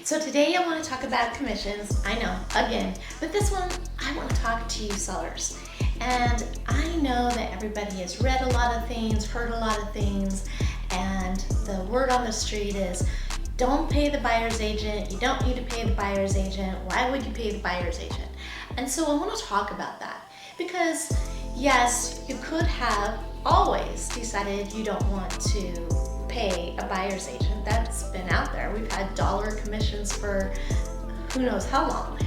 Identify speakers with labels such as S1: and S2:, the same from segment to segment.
S1: So today I want to talk about commissions. I know, again, but this one I want to talk to you sellers. And I know that everybody has read a lot of things, heard a lot of things, and the word on the street is don't pay the buyer's agent. You don't need to pay the buyer's agent. Why would you pay the buyer's agent? And so I want to talk about that because yes, you could have always decided you don't want to pay a buyer's agent. That's been out there. We've had dollar commissions for who knows how long.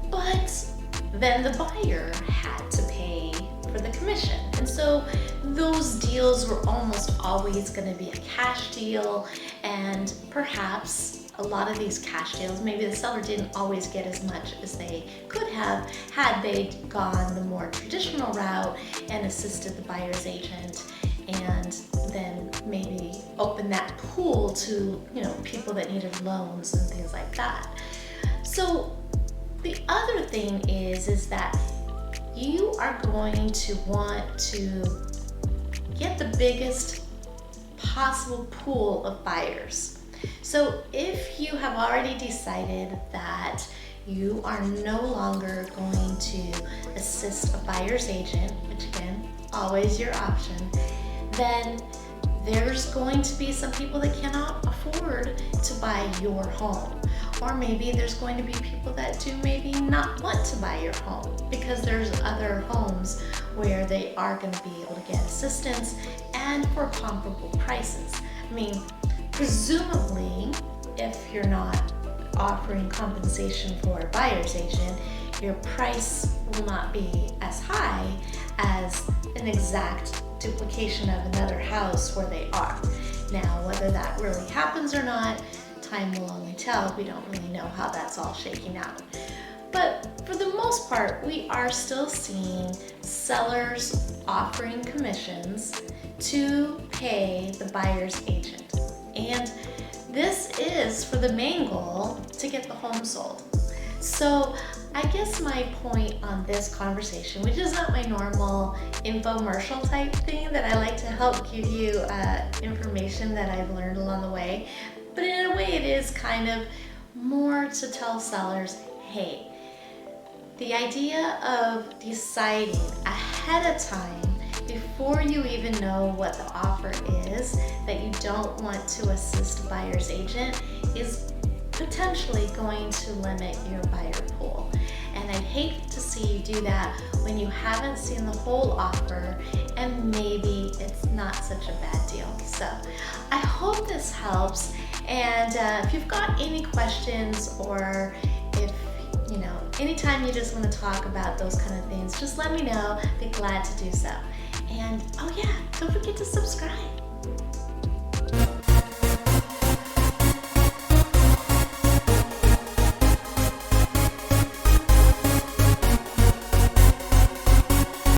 S1: But then the buyer had to pay for the commission. And so those deals were almost always going to be a cash deal, and perhaps a lot of these cash deals, maybe the seller didn't always get as much as they could have had they gone the more traditional route and assisted the buyer's agent and then maybe open that pool to, people that needed loans and things like that. So the other thing is that you are going to want to get the biggest possible pool of buyers. So if you have already decided that you are no longer going to assist a buyer's agent, which again, always your option, then there's going to be some people that cannot afford to buy your home. Or maybe there's going to be people that do maybe not want to buy your home because there's other homes where they are going to be able to get assistance and for comparable prices. I mean, presumably, if you're not offering compensation for a buyer's agent, your price will not be as high as an exact duplication of another house where they are. Now, whether that really happens or not, time will only tell. We don't really know how that's all shaking out. But for the most part, we are still seeing sellers offering commissions to pay the buyer's agent. And this is for the main goal to get the home sold. So I guess my point on this conversation, which is not my normal infomercial type thing that I like to help give you information that I've learned along the way, but in a way it is kind of more to tell sellers, hey, the idea of deciding ahead of time before you even know what the offer is that you don't want to assist a buyer's agent is potentially going to limit your buyer pool. And I'd hate to see you do that when you haven't seen the whole offer and maybe it's not such a bad deal. So I hope this helps. And if you've got any questions or if anytime you just want to talk about those kind of things, just let me know. I'd be glad to do so. And oh yeah, don't forget to subscribe.